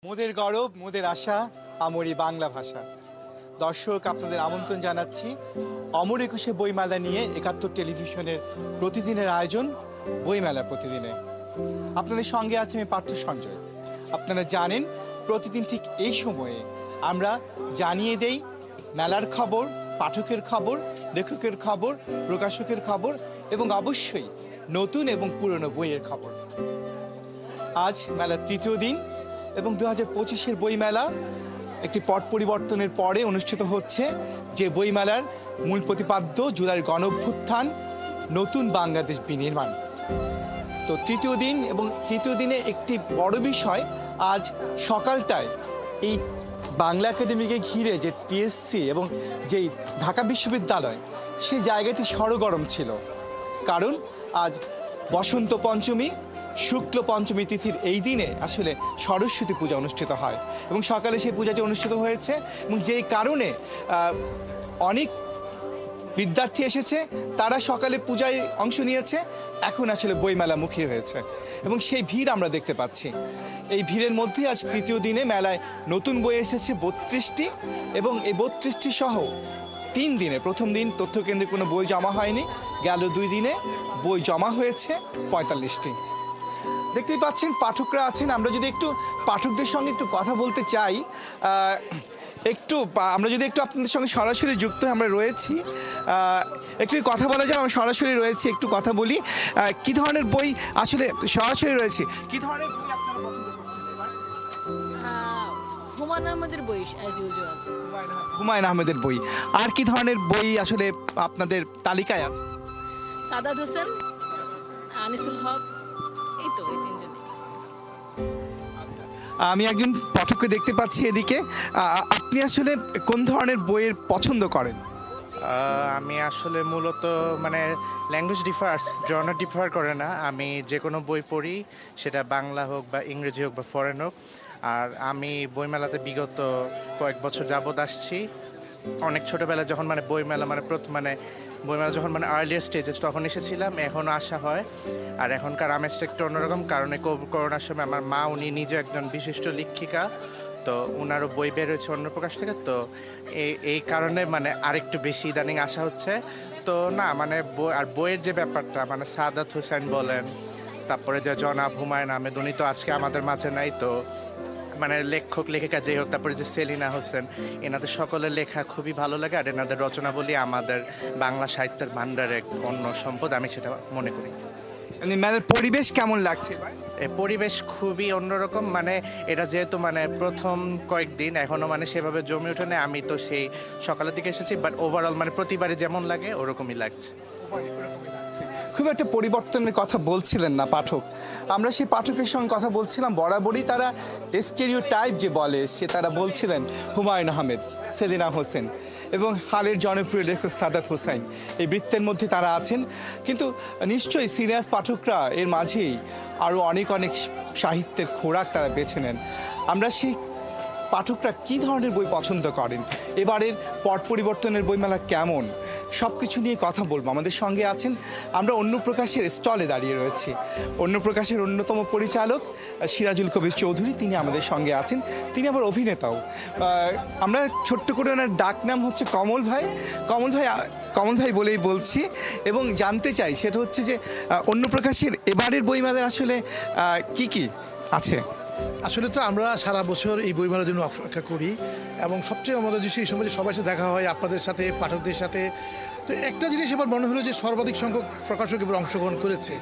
মোদের গৌরব, মোদের আশা, আমরি বাংলা ভাষা। দর্শক, আপনাদের আমন্ত্রণ জানাচ্ছি অমর একুশে বইমেলা নিয়ে ৭১ টেলিভিশনের প্রতিদিনের আয়োজন বইমেলা প্রতিদিনে। আপনাদের সঙ্গে আছে আমি পার্থ সঞ্জয়। আপনারা জানেন প্রতিদিন ঠিক এই সময়ে আমরা জানিয়ে দেই মেলার খবর, পাঠকের খবর, লেখকের খবর, প্রকাশকের খবর এবং অবশ্যই নতুন এবং পুরনো বইয়ের খবর। আজ মেলার তৃতীয় দিন এবং ২০২৫-এর বইমেলা একটি পট পরিবর্তনের পরে অনুষ্ঠিত হচ্ছে, যে বইমেলার মূল প্রতিপাদ্য জুলাইয়ের গণঅভ্যুত্থান, নতুন বাংলাদেশ বিনির্মাণ। তো তৃতীয় দিন এবং তৃতীয় দিনে একটি বড় বিষয়, আজ সকালটায় এই বাংলা একাডেমিকে ঘিরে যে টিএসসি এবং যেই ঢাকা বিশ্ববিদ্যালয়, সেই জায়গাটি সরগরম ছিল। কারণ আজ বসন্ত পঞ্চমী, শুক্ল পঞ্চমী তিথির এই দিনে আসলে সরস্বতী পূজা অনুষ্ঠিত হয় এবং সকালে সেই পূজাটি অনুষ্ঠিত হয়েছে এবং যেই কারণে অনেক বিদ্যার্থী এসেছে, তারা সকালে পূজায় অংশ নিয়েছে, এখন আসলে বইমেলামুখী হয়েছে এবং সেই ভিড় আমরা দেখতে পাচ্ছি। এই ভিড়ের মধ্যে আজ তৃতীয় দিনে মেলায় নতুন বই এসেছে ৩২টি এবং এই ৩২টি সহ ৩ দিনে, প্রথম দিন তথ্যকেন্দ্রে কোনো বই জমা হয়নি, গেল ২ দিনে বই জমা হয়েছে ৪৫টি। দেখতেই পাচ্ছেন পাঠকরা আছেন। আমরা যদি একটু পাঠকদের সঙ্গে একটু কথা বলতে চাই, আমরা যদি একটু আপনাদের সঙ্গে সরাসরি যুক্ত হয়ে আমরা রয়েছি, একটু কথা বলা যায়, আমরা সরাসরি রয়েছি, একটু কথা বলি। কি ধরনের বই আসলে সরাসরি রয়েছে, কি ধরনের বই আপনারা পছন্দ করছেন? হুমায়ুন আহমেদের বই অ্যাজ ইউজুয়াল। হুমায়ুন আহমেদের বই। আর কি ধরনের বই আসলে আপনাদের তালিকায় আছে? সাদাত হোসেন, আনিসুল হক, এই তো এই তিনজনই। আমি একজন পাঠককে দেখতে পাচ্ছি এদিকে। আপনি আসলে কোন ধরনের বইয়ের পছন্দ করেন? আমি আসলে মূলত মানে ল্যাঙ্গুয়েজ জনার ডিফার করে না। আমি যে কোনো বই পড়ি, সেটা বাংলা হোক বা ইংরেজি হোক বা ফরেন হোক। আর আমি বইমেলাতে বিগত কয়েক বছর যাবৎ আসছি। অনেক ছোটোবেলায় যখন বইমেলা বইমেলা যখন আর্লিয়ার স্টেজে তখন এসেছিলাম, এখনও আসা হয়। আর এখনকার আমেজটা একটু অন্যরকম, কারণ করোনার সময় আমার মা, উনি নিজে একজন বিশিষ্ট লেখিকা, তো ওনারও বই বের হয়েছে অন্য প্রকাশ থেকে, তো এই কারণে আরেকটু বেশি ইদানিং আসা হচ্ছে। তো না বইয়ের যে ব্যাপারটা, সাদাত হোসেন বলেন, তারপরে যে জনাব হুমায়ুন আহমেদ, উনি তো আজকে আমাদের মাঝে নাই, তো লেখক লেখিকা যেই হোক, তারপরে যে সেলিনা হোসেন, এনাদের সকলের লেখা খুবই ভালো লাগে। আর এনাদের রচনাবলী আমাদের বাংলা সাহিত্যের ভাণ্ডারের এক অন্য সম্পদ, আমি সেটা মনে করি। মেলার পরিবেশ কেমন লাগছে? পরিবেশ খুবই অন্যরকম। এটা যেহেতু প্রথম কয়েকদিন এখনো সেভাবে জমে ওঠে না। আমি তো সেই সকালের দিকে এসেছি, বাট ওভারঅল প্রতিবারে যেমন লাগে ওরকমই লাগছে। খুব একটা পরিবর্তনের কথা বলছিলেন না পাঠক। আমরা সেই পাঠকের সঙ্গে কথা বলছিলাম, বরাবরই তারা স্টেরিওটাইপ যে বলে, তারা বলছিলেন হুমায়ুন আহমেদ, সেলিনা হোসেন এবং হালের জনপ্রিয় লেখক সাদাত হোসেন, এই বৃত্তের মধ্যে তারা আছেন। কিন্তু নিশ্চয়ই সিরিয়াস পাঠকরা এর মাঝেই আরও অনেক অনেক সাহিত্যের খোরাক তারা বেছে নেন। আমরা সেই পাঠকরা কী ধরনের বই পছন্দ করেন, এবারের পট পরিবর্তনের বইমেলা কেমন, সব কিছু নিয়ে কথা বলবো। আমাদের সঙ্গে আছেন, আমরা অন্য প্রকাশের স্টলে দাঁড়িয়ে রয়েছি, অন্য প্রকাশের অন্যতম পরিচালক সিরাজুল কবির চৌধুরী, তিনি আমাদের সঙ্গে আছেন। তিনি আবার অভিনেতাও। আমরা ছোট্ট করে ওনার ডাক নাম হচ্ছে কমল ভাই। কমল ভাই বলেই বলছি এবং জানতে চাই সেটা হচ্ছে যে অন্য প্রকাশের এবারের বইমেলার আসলে কি কি আছে? আসলে তো আমরা সারা বছর এই বইমেলার জন্য অপেক্ষা করি এবং সবচেয়ে আমাদের যে এই সময় সবার সাথে দেখা হয়, আপনাদের সাথে, পাঠকদের সাথে। তো একটা জিনিস এবার মনে হলো যে সর্বাধিক সংখ্যক প্রকাশক এবার অংশগ্রহণ করেছে।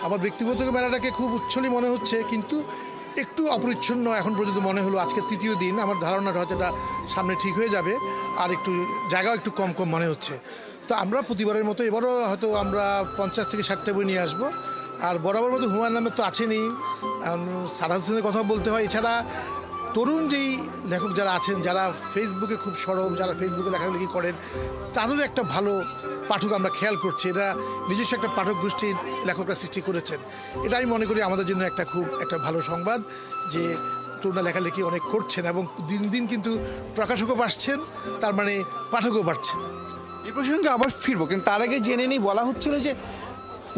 আমার ব্যক্তিগত মেলাটাকে খুব উচ্ছলই মনে হচ্ছে, কিন্তু একটু অপরিচ্ছন্ন এখন পর্যন্ত মনে হলো। আজকে তৃতীয় দিন, আমার ধারণাটা হয়তো এটা সামনে ঠিক হয়ে যাবে, আর একটু জায়গাও একটু কম কম মনে হচ্ছে। তো আমরা প্রতিবারের মতো এবারও হয়তো আমরা 50 থেকে 60টা বই নিয়ে আসবো। আর বরাবর মতো হুমায়ুন আহমেদ তো আছেনই, সাদাত হোসেনের কথা বলতে হয়। এছাড়া তরুণ যেই লেখক যারা আছেন, যারা ফেসবুকে খুব সরব, যারা ফেসবুকে লেখালেখি করেন, তাদেরও একটা ভালো পাঠক আমরা খেয়াল করছি। এটা নিজস্ব একটা পাঠক গোষ্ঠীর লেখকরা সৃষ্টি করেছেন। এটা আমি মনে করি আমাদের জন্য খুব একটা ভালো সংবাদ যে তরুণরা লেখালেখি অনেক করছেন এবং দিন দিন কিন্তু প্রকাশকও বাড়ছেন, তার পাঠকও বাড়ছেন। এই প্রসঙ্গে আবার ফিরবো, কিন্তু তার আগে জেনে নিই, বলা হচ্ছিল যে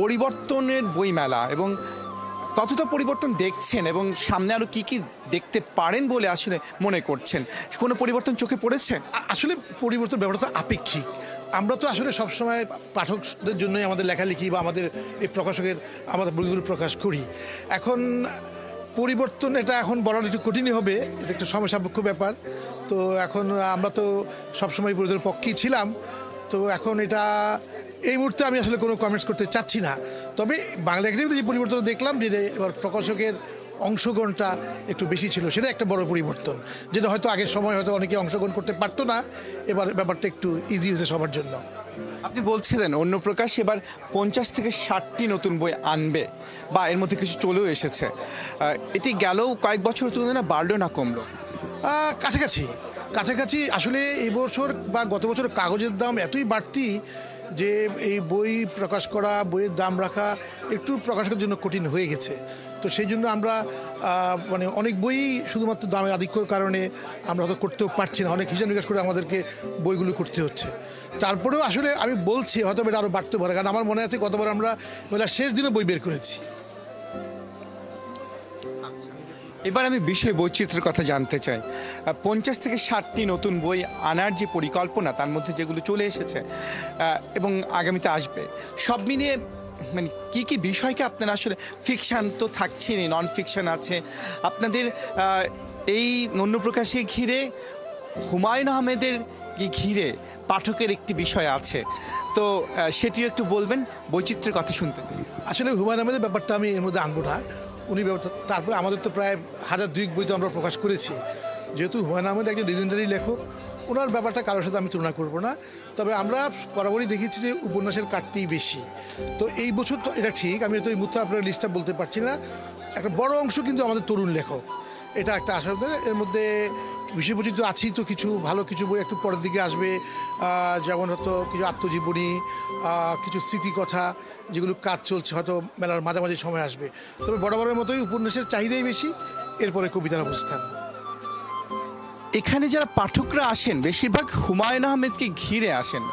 পরিবর্তনের বইমেলা এবং কতটা পরিবর্তন দেখছেন এবং সামনে আরো কি কি দেখতে পারেন বলে আসলে মনে করছেন? কোনো পরিবর্তন চোখে পড়েছে? আসলে পরিবর্তন ব্যাপারটা তো আপেক্ষিক। আমরা তো আসলে সবসময় পাঠকদের জন্যই আমাদের লেখালেখি বা আমাদের এই প্রকাশকের আমাদের বইগুলো প্রকাশ করি। এখন পরিবর্তন এটা এখন বলার একটু কঠিনই হবে, এটা একটা সমসাপেক্ষ ব্যাপার। তো এখন আমরা তো সবসময় পরিবর্তনের পক্ষেই ছিলাম, তো এখন এটা এই মুহূর্তে আমি আসলে কোনো কমেন্টস করতে চাচ্ছি না। তবে বাংলা একাডেমিতে যে পরিবর্তন দেখলাম, যে এবার প্রকাশকের অংশগ্রহণটা একটু বেশি ছিল, সেটা একটা বড় পরিবর্তন, যেটা হয়তো আগের সময় হয়তো অনেকে অংশগ্রহণ করতে পারতো না, এবার ব্যাপারটা একটু ইজি হয়েছে সবার জন্য। আপনি বলছিলেন অন্য প্রকাশ এবার 50 থেকে 60টি নতুন বই আনবে বা এর মধ্যে কিছু চলেও এসেছে। এটি গেল কয়েক বছর তুলনায় বাড়লো না কমলো? কাছাকাছি কাছাকাছি আসলে এই বছর বা গত বছর কাগজের দাম এতই বাড়তি যে এই বই প্রকাশ করা, বইয়ের দাম রাখা একটু প্রকাশকের জন্য কঠিন হয়ে গেছে। তো সেই জন্য আমরা মানে অনেক বই শুধুমাত্র দামের আধিক্যর কারণে আমরা হয়তো করতেও পারছি না, অনেক হিসাব নিকাশ করে আমাদেরকে বইগুলো করতে হচ্ছে। তারপরেও আসলে আমি বলছি হয়তো এটা আরও বাড়তে পারে, কারণ আমার মনে আছে গতবার আমরা মেলার শেষ দিনে বই বের করেছি। এবার আমি বিষয় বৈচিত্র্যের কথা জানতে চাই। 50 থেকে 60টি নতুন বই আনার যে পরিকল্পনা, তার মধ্যে যেগুলো চলে এসেছে এবং আগামীতে আসবে, সব মিলিয়ে মানে কি কি বিষয়কে আপনারা আসলে, ফিকশন তো থাকছেনই, নন ফিকশন আছে আপনাদের, এই অন্য প্রকাশে ঘিরে হুমায়ুন আহমেদের ঘিরে পাঠকের একটি বিষয় আছে, তো সেটিও একটু বলবেন, বৈচিত্র্যের কথা শুনতে চাই। আসলে হুমায়ুন আহমেদের ব্যাপারটা আমি এর মধ্যে আনবো না, উনি ব্যাপারটা, তারপরে আমাদের তো প্রায় 1002 বই তো আমরা প্রকাশ করেছি। যেহেতু হুমায়ুন আহমেদ একজন লিজেন্ডারি লেখক, ওনার ব্যাপারটা কারোর সাথে আমি তুলনা করব না। তবে আমরা বরাবরই দেখেছি যে উপন্যাসের কাটতেই বেশি। তো এই বছর তো এটা ঠিক, আমি তো এই মুহূর্তে আপনার লিস্টটা বলতে পারছি না। একটা বড় অংশ কিন্তু আমাদের তরুণ লেখক, এটা একটা আশা। এর মধ্যে বিষয় বৈচিত্র্য আছেই, তো কিছু ভালো কিছু বই একটু পরের দিকে আসবে, যেমন হয়তো কিছু আত্মজীবনী, কিছু স্মৃতিকথা, যেগুলো কাজ চলছে, হয়তো মেলার মাঝামাঝি সময় আসবে। তবে বরাবরের মতোই উপন্যাসের চাহিদাই বেশি, এরপরে কবিতার অবস্থান। এখানে যারা পাঠকরা আসেন বেশিরভাগ হুমায়ুন আহমেদকে ঘিরে আসেন,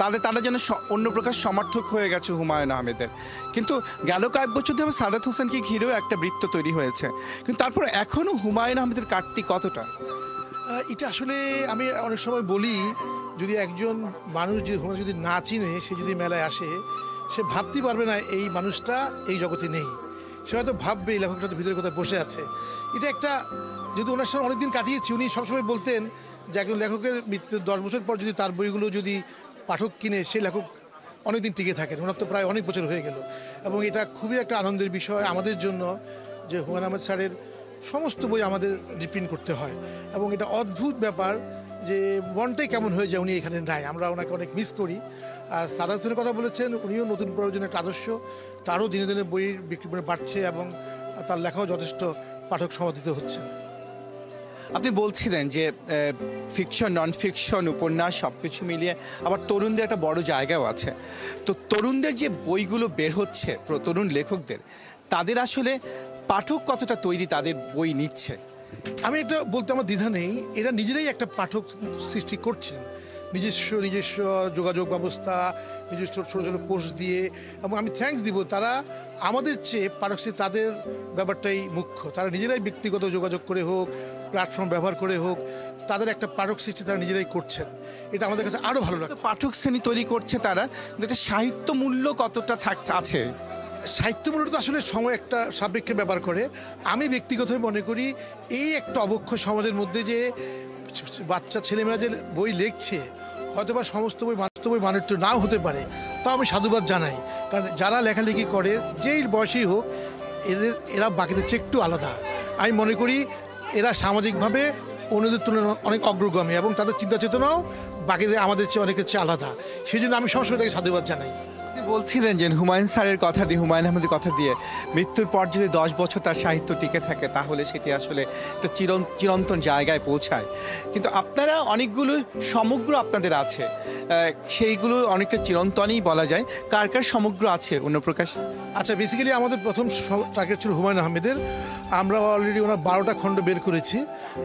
তারা যেন অন্য প্রকার সমর্থক হয়ে গেছে হুমায়ুন আহমেদের। কিন্তু গেল কয়েক বছর ধরে সাদাত হোসেনকে ঘিরেও একটা বৃত্ত তৈরি হয়েছে, কিন্তু তারপর এখনও হুমায়ুন আহমেদের কাটতি কতটা? এটা আসলে আমি অনেক সময় বলি, যদি একজন মানুষ যদি না চিনে, সে যদি মেলায় আসে, সে ভাবতেই পারবে না এই মানুষটা এই জগতে নেই। সে হয়তো ভাববে এই লেখকটা তো ভিতরে কোথায় বসে আছে। এটা একটা, যদি ওনার সঙ্গে অনেকদিন কাটিয়েছি, উনি সবসময় বলতেন যে একজন লেখকের মৃত্যু 10 বছর পর যদি তার বইগুলো যদি পাঠক কিনে, সেই লেখক অনেকদিন টিকে থাকেন। ওনার তো প্রায় অনেক বছর হয়ে গেল, এবং এটা খুবই একটা আনন্দের বিষয় আমাদের জন্য যে হুমায়ুন আহমেদ স্যারের সমস্ত বই আমাদের রিপ্রিন্ট করতে হয়। এবং এটা অদ্ভুত ব্যাপার যে মনটাই কেমন হয়ে যায় উনি এখানে নাই, আমরা ওনাকে অনেক মিস করি। আর সাদাত হোসেনের কথা বলেছেন, উনিও নতুন প্রয়োজনের একটা আদর্শ, তারও দিনে দিনে বইয়ের বিক্রি বাড়ছে এবং তার লেখাও যথেষ্ট পাঠক সমর্থিত হচ্ছে। আপনি বলছিলেন যে ফিকশন, নন ফিকশন, উপন্যাস সব কিছু মিলিয়ে আবার তরুণদের একটা বড় জায়গাও আছে। তো তরুণদের যে বইগুলো বের হচ্ছে, তরুণ লেখকদের, তাদের আসলে পাঠক কতটা তৈরি, তাদের বই নিচ্ছে? আমি এটা বলতে আমার দ্বিধা নেই, এরা নিজেরাই একটা পাঠক সৃষ্টি করছেন, নিজস্ব যোগাযোগ ব্যবস্থা, নিজস্ব ছোটো ছোটো পোস্ট দিয়ে। এবং আমি থ্যাঙ্কস দিব, তারা আমাদের চেয়ে পাঠক সৃষ্টি, তাদের ব্যাপারটাই মুখ্য। তারা নিজেরাই ব্যক্তিগত যোগাযোগ করে হোক, প্ল্যাটফর্ম ব্যবহার করে হোক, তাদের একটা পাঠক সৃষ্টি তারা নিজেরাই করছেন। এটা আমাদের কাছে আরও ভালো লাগছে। পাঠক শ্রেণী তৈরি করছে তারা, কিন্তু একটা সাহিত্য মূল্য কতটা আছে? সাহিত্য মূল্য তো আসলে সময় একটা সাপেক্ষে ব্যাপার করে। আমি ব্যক্তিগতভাবে মনে করি এই একটা অবক্ষ সমাজের মধ্যে যে বাচ্চা ছেলেমেয়েরা যে বই লিখছে, হয়তোবা সমস্ত বই মানের তো নাও হতে পারে, তাও আমি সাধুবাদ জানাই। কারণ যারা লেখালেখি করে, যেই বয়সেই হোক, এরা বাকিদের চেয়ে একটু আলাদা। আমি মনে করি এরা সামাজিকভাবে অন্যদের তুলনায় অনেক অগ্রগামী, এবং তাদের চিন্তা চেতনাও বাকিদের আমাদের চেয়ে অনেকের চেয়ে আলাদা। সেই জন্য আমি সবসময় তাকে সাধুবাদ জানাই। বলছিলেন যে হুমায়ুন স্যারের কথা দিয়ে, হুমায়ুন আহমেদের কথা দিয়ে, মৃত্যুর পর যদি 10 বছর তার সাহিত্য টিকে থাকে, তাহলে সেটি আসলে একটা চিরন্তন জায়গায় পৌঁছায়। কিন্তু আপনারা অনেকগুলো সমগ্র আপনাদের আছে, সেইগুলো অনেকটা চিরন্তনই বলা যায়। কার কার সমগ্র আছে অন্য প্রকাশ? আচ্ছা, বেসিক্যালি আমাদের প্রথম টার্গেট ছিল হুমায়ুন আহমেদের। আমরা অলরেডি ওনার 12টা খণ্ড বের করেছি,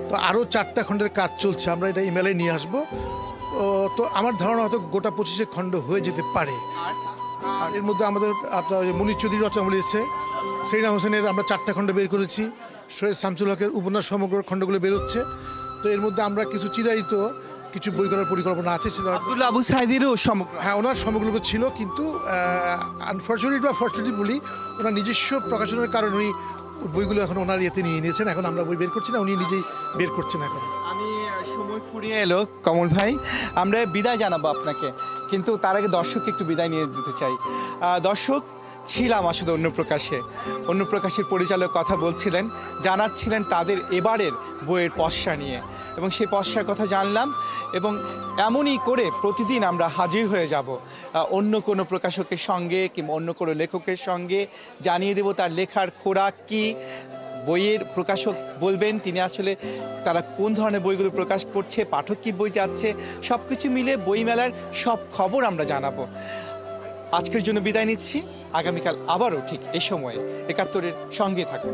তো আরও 4টা খণ্ডের কাজ চলছে, আমরা এটা ইমেলে নিয়ে আসবো। তো আমার ধারণা হয়তো গোটা 25 খণ্ড হয়ে যেতে পারে। আর এর মধ্যে আমাদের আপনার মুনির চৌধুরী রচনা বলেছে, সেরিনা হোসেনের আমরা 4টা খণ্ড বের করেছি, সৈয়দ শামসুল হকের উপন্যাস সমগ্র খণ্ডগুলো বেরোচ্ছে। তো এর মধ্যে আমরা কিছু চিরায়িত কিছু বই করার পরিকল্পনা আছে, সেটা আব্দুল্লাহ আবু সাইদিরও সমগ্র। হ্যাঁ ওনার সমগ্র ছিল, কিন্তু আনফর্চুনেট বা ফর্চুনেটলি বলি, ওনার নিজস্ব প্রকাশনের কারণে উনি বইগুলো এখন ওনার ইয়েতে নিয়ে নিয়েছেন। এখন আমরা বই বের করছি না, উনি নিজেই বের করছেন এখন। আমি সময় ফুরিয়ে এলো কমল ভাই, আমরা বিদায় জানাবো আপনাকে, কিন্তু তার আগে দর্শককে একটু বিদায় নিয়ে দিতে চাই। দর্শক, ছিলাম আসলে অন্যপ্রকাশের পরিচালক কথা বলছিলেন, জানাচ্ছিলেন তাদের এবারের বইয়ের পসরা নিয়ে, এবং সেই পসরার কথা জানলাম। এবং এমনই করে প্রতিদিন আমরা হাজির হয়ে যাব অন্য কোনো প্রকাশকের সঙ্গে কিংবা অন্য কোনো লেখকের সঙ্গে, জানিয়ে দেব তার লেখার খোরাক কী, বইয়ের প্রকাশক বলবেন তিনি আসলে তারা কোন ধরনের বইগুলো প্রকাশ করছে, পাঠক কী বই যাচ্ছে, সব কিছু মিলে বইমেলার সব খবর আমরা জানাবো। আজকের জন্য বিদায় নিচ্ছি, আগামীকাল আবারও ঠিক এই সময়ে ৭১-এর সঙ্গে থাকুন।